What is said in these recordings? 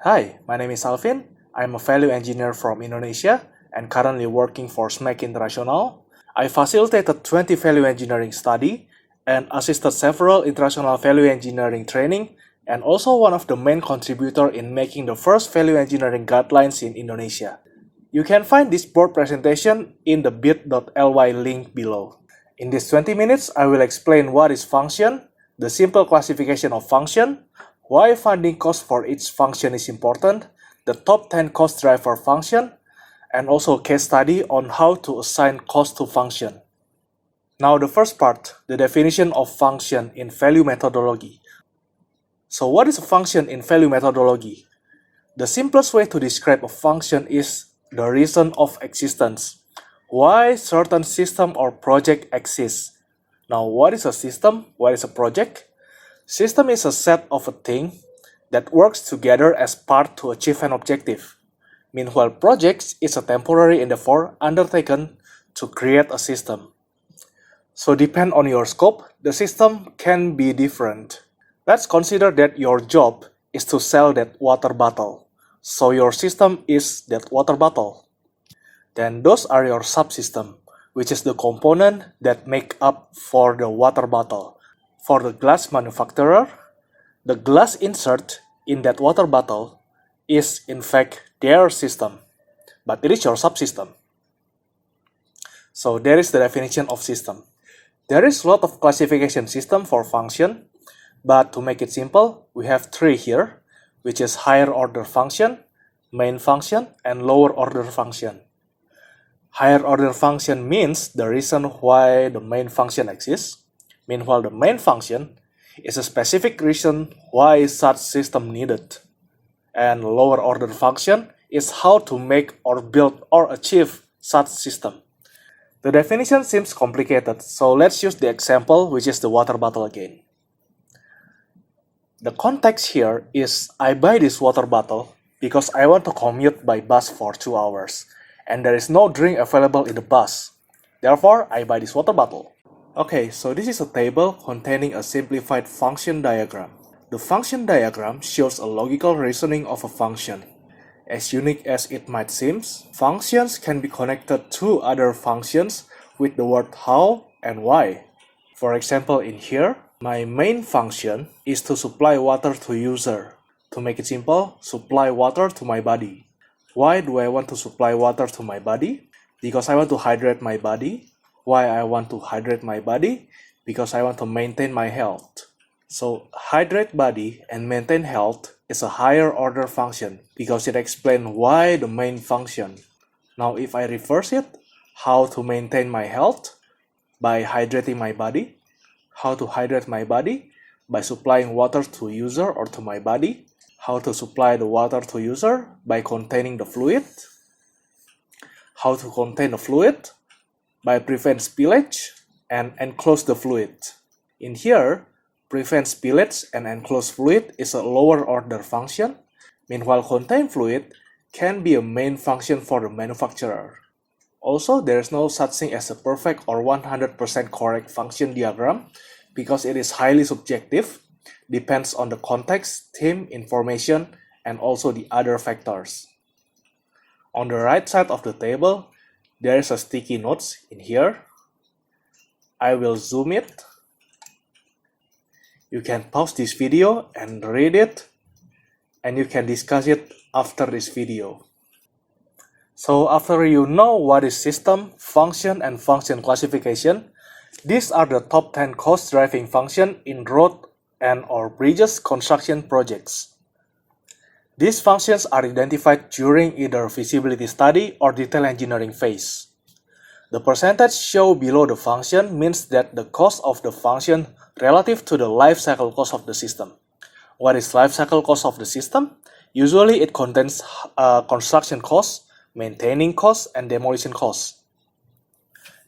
Hi, my name is Alvin. I'm a value engineer from Indonesia and currently working for SMAC International. I facilitated 20 value engineering study and assisted several international value engineering training and also one of the main contributor in making the first value engineering guidelines in Indonesia. You can find this board presentation in the bit.ly link below. In this 20 minutes, I will explain what is function, the simple classification of function, why finding cost for each function is important, the top 10 cost driver function, and also a case study on how to assign cost to function. Now the first part, the definition of function in value methodology. So what is a function in value methodology? The simplest way to describe a function is the reason of existence. Why certain system or project exists. Now what is a system? What is a project? System is a set of a thing that works together as part to achieve an objective. Meanwhile, projects is a temporary endeavor undertaken to create a system. So depend on your scope, the system can be different. Let's consider that your job is to sell that water bottle. So your system is that water bottle. Then those are your subsystem, which is the component that make up for the water bottle. For the glass manufacturer, the glass insert in that water bottle is in fact their system, but it is your subsystem. So there is the definition of system. There is a lot of classification system for function, but to make it simple, we have three here, which is higher order function, main function, and lower order function. Higher order function means the reason why the main function exists. Meanwhile, the main function is a specific reason why such system needed. And lower order function is how to make or build or achieve such system. The definition seems complicated, so let's use the example, which is the water bottle again. The context here is I buy this water bottle because I want to commute by bus for 2 hours, and there is no drink available in the bus. Therefore, I buy this water bottle. Okay, so this is a table containing a simplified function diagram. The function diagram shows a logical reasoning of a function. As unique as it might seem, functions can be connected to other functions with the word how and why. For example, in here, my main function is to supply water to user. To make it simple, supply water to my body. Why do I want to supply water to my body? Because I want to hydrate my body. Why I want to hydrate my body? Because I want to maintain my health. So hydrate body and maintain health is a higher order function because it explains why the main function. Now if I reverse it, how to maintain my health? By hydrating my body. How to hydrate my body? By supplying water to user or to my body. How to supply the water to user? By containing the fluid. How to contain the fluid? By prevent spillage and enclose the fluid. In here, prevent spillage and enclose fluid is a lower order function, meanwhile contain fluid can be a main function for the manufacturer. Also, there is no such thing as a perfect or 100% correct function diagram because it is highly subjective, depends on the context, theme, information, and also the other factors. On the right side of the table, there is a sticky notes in here. I will zoom it. You can pause this video and read it, and you can discuss it after this video. So after you know what is system, function, and function classification, these are the top 10 cost driving function in road and or bridges construction projects. These functions are identified during either feasibility study or detail engineering phase. The percentage shown below the function means that the cost of the function relative to the life cycle cost of the system. What is life cycle cost of the system? Usually it contains construction costs, maintaining costs, and demolition costs.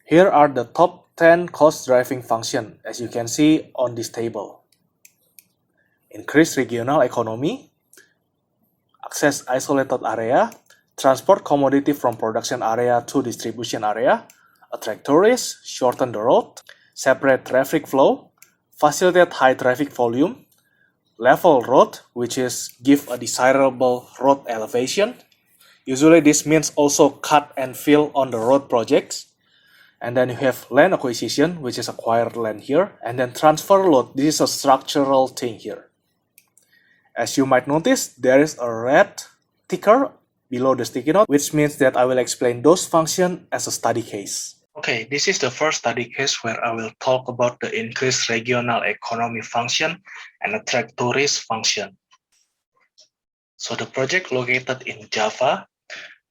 Here are the top 10 cost driving functions as you can see on this table. Increase regional economy, access isolated area, transport commodity from production area to distribution area, attract tourists, shorten the road, separate traffic flow, facilitate high traffic volume, level road, which is give a desirable road elevation. Usually this means also cut and fill on the road projects. And then you have land acquisition, which is acquired land here. And then transfer load, this is a structural thing here. As you might notice, there is a red ticker below the sticky note, which means that I will explain those functions as a study case. Okay, this is the first study case where I will talk about the increased regional economy function and attract tourist function. So the project located in Java,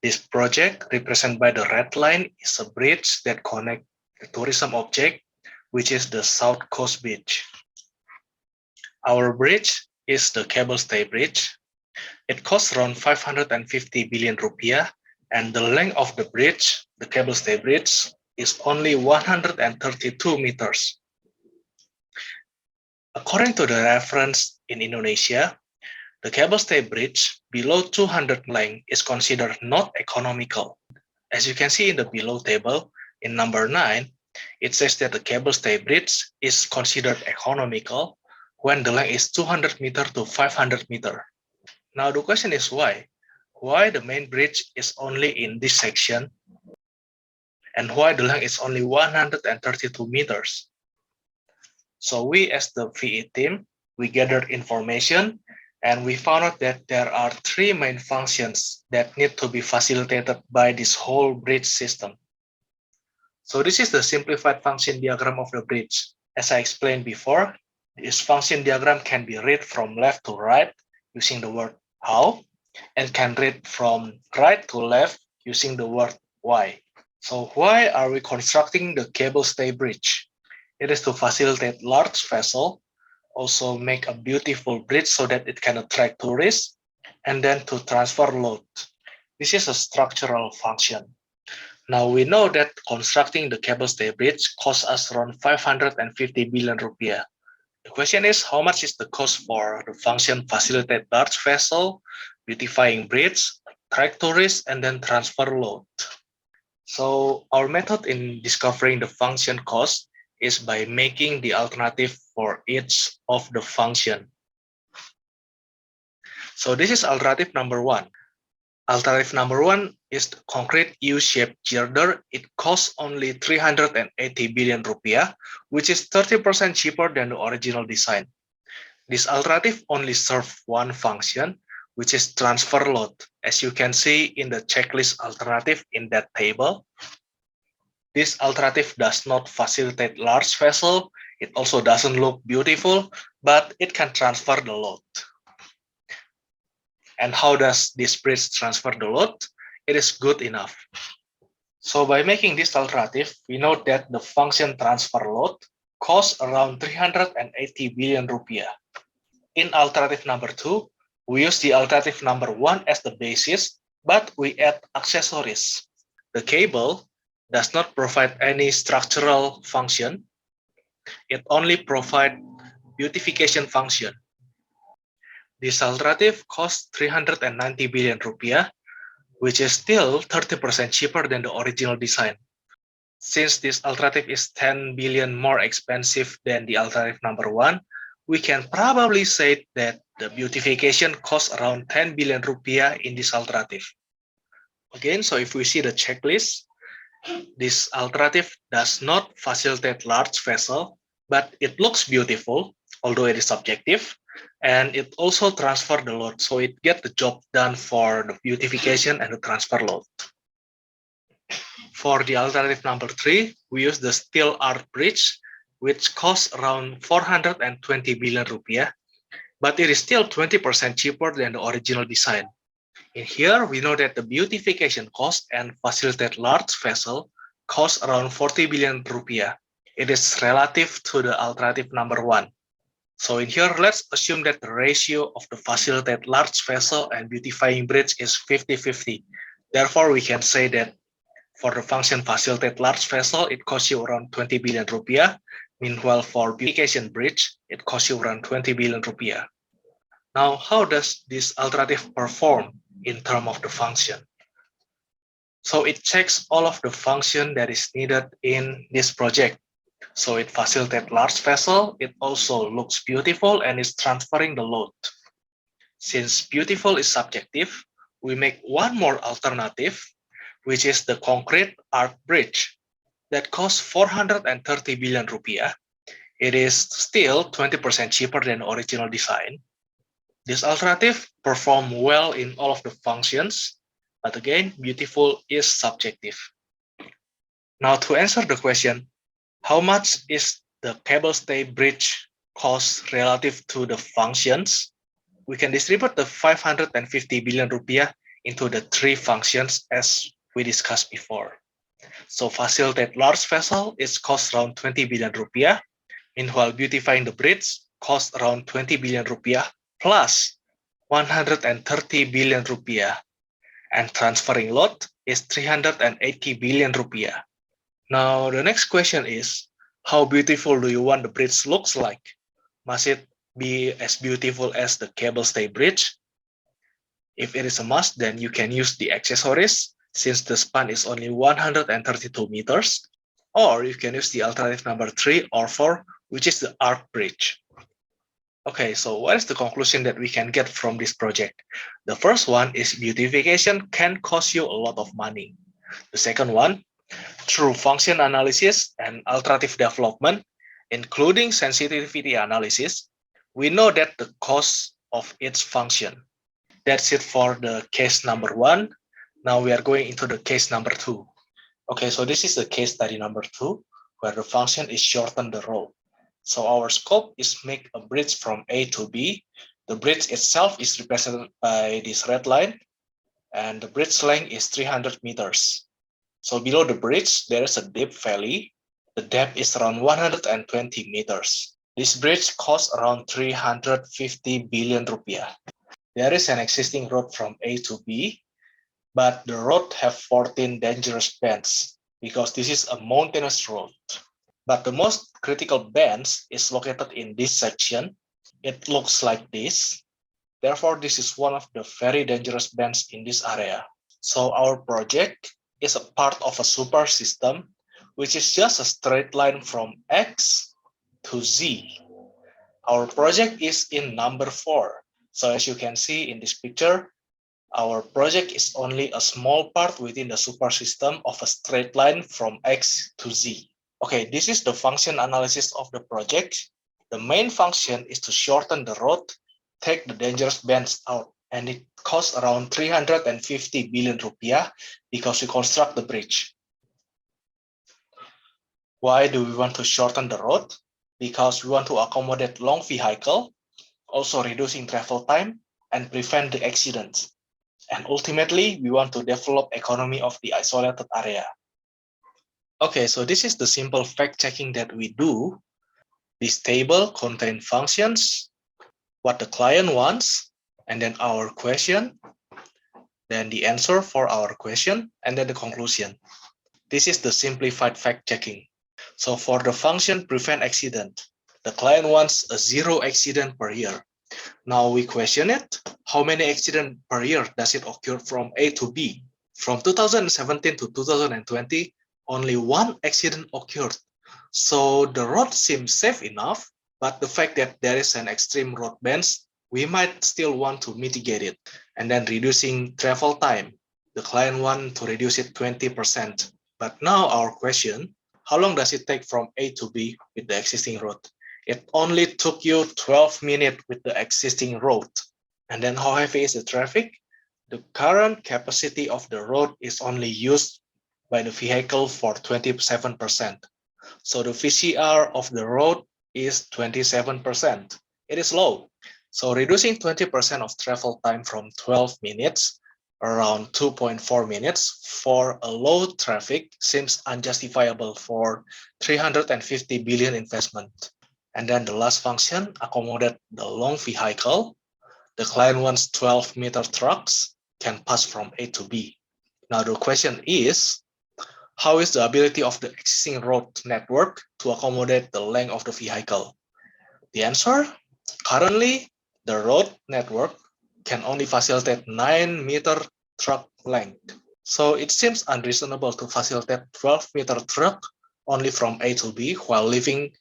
this project represented by the red line is a bridge that connects the tourism object, which is the South Coast Beach. Our bridge is the cable stay bridge. It costs around 550 billion rupiah, and the length of the bridge, the cable stay bridge, is only 132 meters. According to the reference in Indonesia, the cable stay bridge below 200 length is considered not economical. As you can see in the below table, in number 9, it says that the cable stay bridge is considered economical when the length is 200 meter to 500 meter. Now the question is why? Why the main bridge is only in this section and why the length is only 132 meters? So we as the VE team, we gathered information and we found out that there are 3 main functions that need to be facilitated by this whole bridge system. So this is the simplified function diagram of the bridge. As I explained before, this function diagram can be read from left to right using the word how, and can read from right to left using the word why. So why are we constructing the cable stay bridge? It is to facilitate large vessel, also make a beautiful bridge so that it can attract tourists, and then to transfer load. This is a structural function. Now we know that constructing the cable stay bridge costs us around 550 billion rupiah. The question is, how much is the cost for the function facilitate large vessel, beautifying bridge, attract tourists, and then transfer load? So our method in discovering the function cost is by making the alternative for each of the function. So this is alternative number 1. Alternative number 1 is the concrete U-shaped girder. It costs only 380 billion rupiah, which is 30% cheaper than the original design. This alternative only serves one function, which is transfer load, as you can see in the checklist alternative in that table. This alternative does not facilitate large vessel. It also doesn't look beautiful, but it can transfer the load. And how does this bridge transfer the load? It is good enough. So by making this alternative, we know that the function transfer load costs around 380 billion rupiah. In alternative number 2, we use the alternative number 1 as the basis, but we add accessories. The cable does not provide any structural function. It only provides beautification function. This alternative costs 390 billion rupiah, which is still 30% cheaper than the original design. Since this alternative is 10 billion more expensive than the alternative number 1, we can probably say that the beautification costs around 10 billion rupiah in this alternative. Again, so if we see the checklist, this alternative does not facilitate large vessel, but it looks beautiful, although it is subjective, and it also transfer the load, so it gets the job done for the beautification and the transfer load. For the alternative number 3, we use the steel arch bridge, which costs around 420 billion rupiah, but it is still 20% cheaper than the original design. In here, we know that the beautification cost and facilitate large vessel cost around 40 billion rupiah. It is relative to the alternative number 1. So in here, let's assume that the ratio of the facilitate large vessel and beautifying bridge is 50-50. Therefore, we can say that for the function facilitate large vessel, it costs you around 20 billion rupiah. Meanwhile, for beautification bridge, it costs you around 20 billion rupiah. Now, how does this alternative perform in terms of the function? So it checks all of the function that is needed in this project. So it facilitates large vessel, it also looks beautiful and is transferring the load. Since beautiful is subjective, we make one more alternative, which is the concrete arch bridge that costs 430 billion rupiah. It is still 20% cheaper than original design. This alternative performs well in all of the functions, but again, beautiful is subjective. Now to answer the question, how much is the cable stay bridge cost relative to the functions? We can distribute the 550 billion rupiah into the three functions as we discussed before. So facilitate large vessel is cost around 20 billion rupiah. Meanwhile, beautifying the bridge cost around 20 billion rupiah plus 130 billion rupiah. And transferring load is 380 billion rupiah. Now, the next question is, how beautiful do you want the bridge looks like? Must it be as beautiful as the cable stay bridge? If it is a must, then you can use the accessories since the span is only 132 meters, or you can use the alternative number 3 or 4, which is the arch bridge. Okay, so what is the conclusion that we can get from this project? The first one is beautification can cost you a lot of money. The second one, through function analysis and alternative development, including sensitivity analysis, we know that the cost of each function. That's it for the case number 1. Now we are going into the case number 2. Okay, so this is the case study number 2, where the function is shorten the road. So our scope is make a bridge from A to B. The bridge itself is represented by this red line, and the bridge length is 300 meters. So below the bridge, there is a deep valley. The depth is around 120 meters. This bridge costs around 350 billion rupiah. There is an existing road from A to B, but the road have 14 dangerous bends because this is a mountainous road. But the most critical bend is located in this section. It looks like this. Therefore, this is one of the very dangerous bends in this area. So our project is a part of a super system, which is just a straight line from X to Z. Our project is in number 4. So as you can see in this picture, our project is only a small part within the super system of a straight line from X to Z. Okay, this is the function analysis of the project. The main function is to shorten the road, take the dangerous bends out, and it costs around 350 billion rupiah because we construct the bridge. Why do we want to shorten the road? Because we want to accommodate long vehicle, also reducing travel time and prevent the accidents. And ultimately, we want to develop economy of the isolated area. Okay, so this is the simple fact checking that we do. This table contains functions, what the client wants, and then our question, then the answer for our question, and then the conclusion. This is the simplified fact checking. So for the function prevent accident, the client wants a 0 accident per year. Now we question it, how many accidents per year does it occur from A to B? From 2017 to 2020, only 1 accident occurred. So the road seems safe enough, but the fact that there is an extreme road bends, we might still want to mitigate it. And then reducing travel time, the client wants to reduce it 20%. But now our question, how long does it take from A to B with the existing road? It only took you 12 minutes with the existing road. And then how heavy is the traffic? The current capacity of the road is only used by the vehicle for 27%. So the VCR of the road is 27%. It is low. So reducing 20% of travel time from 12 minutes, around 2.4 minutes for a low traffic seems unjustifiable for 350 billion investment. And then the last function, accommodate the long vehicle. The client wants 12-meter trucks can pass from A to B. Now the question is, how is the ability of the existing road network to accommodate the length of the vehicle? The answer, currently the road network can only facilitate 9-meter truck length. So it seems unreasonable to facilitate 12-meter truck only from A to B, while leaving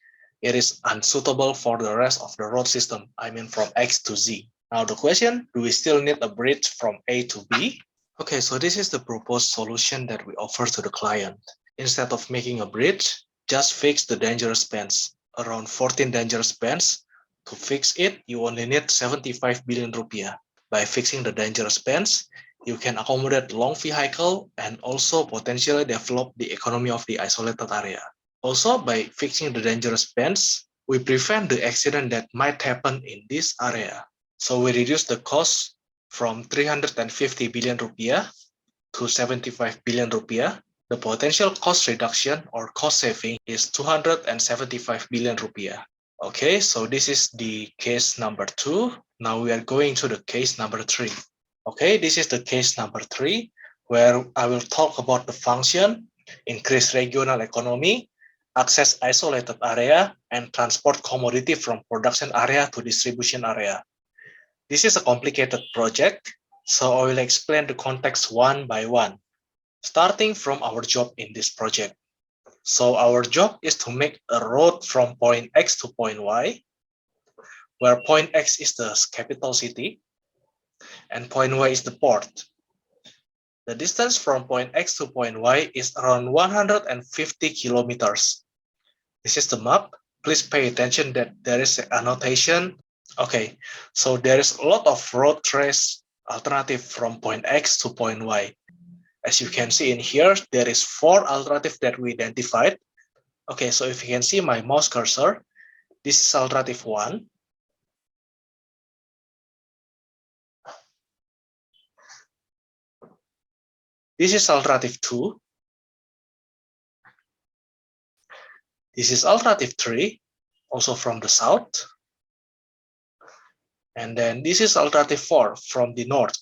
it is unsuitable for the rest of the road system, I mean from X to Z. Now the question, do we still need a bridge from A to B? Okay, so this is the proposed solution that we offer to the client. Instead of making a bridge, just fix the dangerous bends, around 14 dangerous bends. To fix it, you only need 75 billion rupiah. By fixing the dangerous bends, you can accommodate long vehicle and also potentially develop the economy of the isolated area. Also, by fixing the dangerous bends, we prevent the accident that might happen in this area. So we reduce the cost from 350 billion rupiah to 75 billion rupiah. The potential cost reduction or cost saving is 275 billion rupiah. Okay, so this is the case number 2. Now we are going to the case number 3. Okay, this is the case number 3, where I will talk about the function, increase regional economy, access isolated area, and transport commodity from production area to distribution area. This is a complicated project, so I will explain the context one by one, starting from our job in this project. So our job is to make a road from point X to point Y, where point X is the capital city, and point Y is the port. The distance from point X to point Y is around 150 kilometers. This is the map. Please pay attention that there is an annotation. Okay, so there is a lot of road trace alternative from point X to point Y. As you can see in here, there is 4 alternatives that we identified. Okay, so if you can see my mouse cursor, this is alternative 1. This is alternative 2. This is alternative 3, also from the south. And then this is alternative 4 from the north.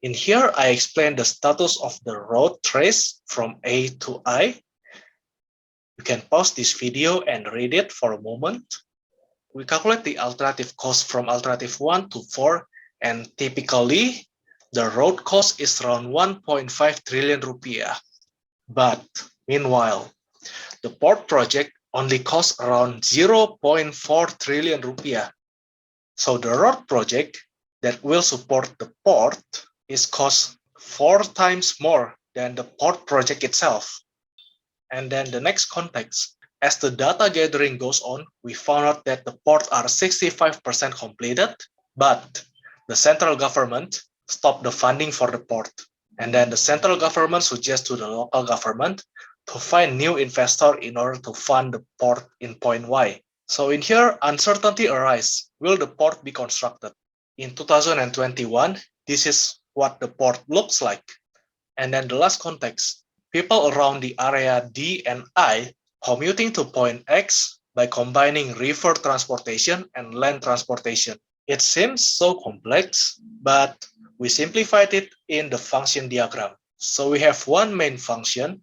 In here, I explain the status of the road trace from A to I. You can pause this video and read it for a moment. We calculate the alternative cost from alternative 1 to 4, and typically, the road cost is around 1.5 trillion rupiah. But meanwhile, the port project only costs around 0.4 trillion rupiah. So the road project that will support the port is cost 4 times more than the port project itself. And then the next context, as the data gathering goes on, we found out that the ports are 65% completed, but the central government stopped the funding for the port. And then the central government suggests to the local government to find new investor in order to fund the port in point Y. So in here, uncertainty arises. Will the port be constructed? In 2021, this is what the port looks like. And then the last context, people around the area D and I commuting to point X by combining river transportation and land transportation. It seems so complex, but we simplified it in the function diagram. So we have one main function,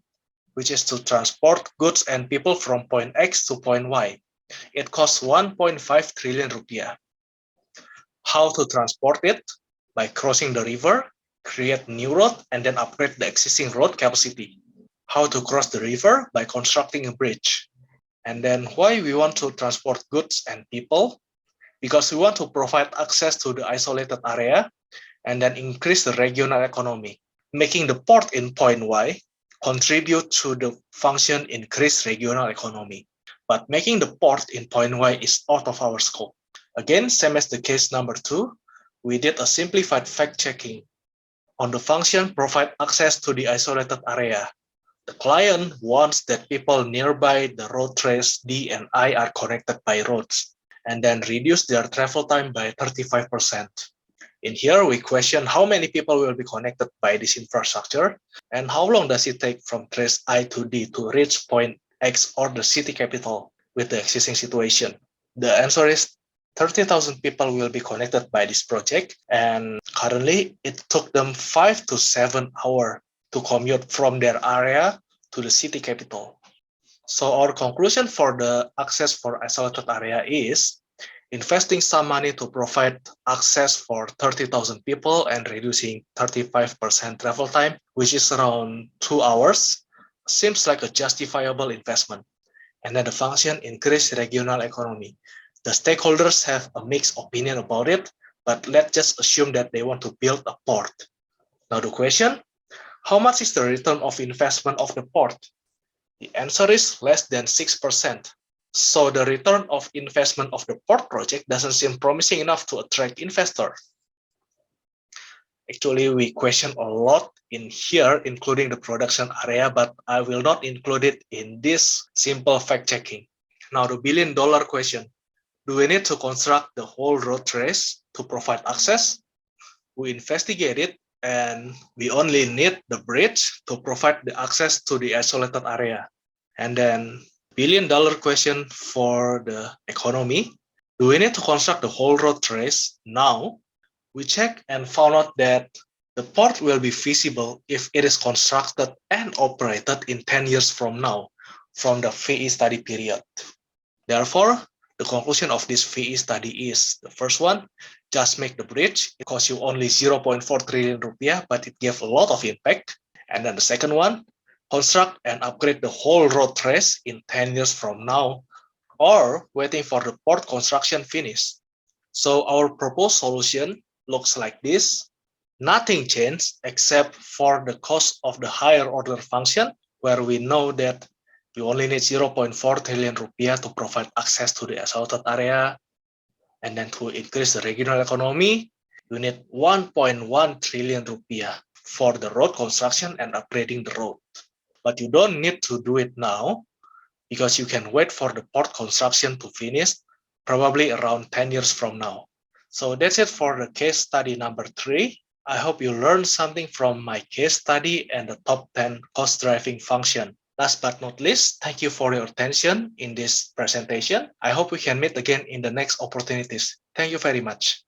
which is to transport goods and people from point X to point Y. It costs 1.5 trillion rupiah. How to transport it? By crossing the river, create new road, and then upgrade the existing road capacity. How to cross the river? By constructing a bridge. And then why we want to transport goods and people? Because we want to provide access to the isolated area and then increase the regional economy. Making the port in point Y contribute to the function increase regional economy. But making the port in point Y is out of our scope. Again, same as the case number 2, we did a simplified fact-checking. On the function provide access to the isolated area. The client wants that people nearby the road trace D and I are connected by roads, and then reduce their travel time by 35%. In here, we question how many people will be connected by this infrastructure, and how long does it take from trace I to D to reach point X or the city capital with the existing situation. The answer is 30,000 people will be connected by this project, and currently it took them 5 to 7 hours to commute from their area to the city capital. So our conclusion for the access for isolated area is, investing some money to provide access for 30,000 people and reducing 35% travel time, which is around 2 hours, seems like a justifiable investment. And then the function increase regional economy. The stakeholders have a mixed opinion about it, but let's just assume that they want to build a port. Now the question, how much is the return of investment of the port? The answer is less than 6%. So the return of investment of the port project doesn't seem promising enough to attract investors. Actually, we question a lot in here, including the production area, but I will not include it in this simple fact-checking. Now, the billion-dollar question. Do we need to construct the whole road trace to provide access? We investigate it, and we only need the bridge to provide the access to the isolated area. And then, billion-dollar question for the economy. Do we need to construct the whole road trace now? We checked and found out that the port will be feasible if it is constructed and operated in 10 years from now, from the VE study period. Therefore, the conclusion of this VE study is, the first one, just make the bridge. It costs you only 0.4 trillion rupiah, but it gave a lot of impact. And then the second one, construct and upgrade the whole road trace in 10 years from now, or waiting for the port construction finish. So our proposed solution looks like this. Nothing changed except for the cost of the higher order function, where we know that we only need 0.4 trillion rupiah to provide access to the isolated area. And then to increase the regional economy, you need 1.1 trillion rupiah for the road construction and upgrading the road. But you don't need to do it now, because you can wait for the port construction to finish, probably around 10 years from now. So that's it for the case study number 3. I hope you learned something from my case study and the top 10 cost driving function. Last but not least, thank you for your attention in this presentation. I hope we can meet again in the next opportunities. Thank you very much.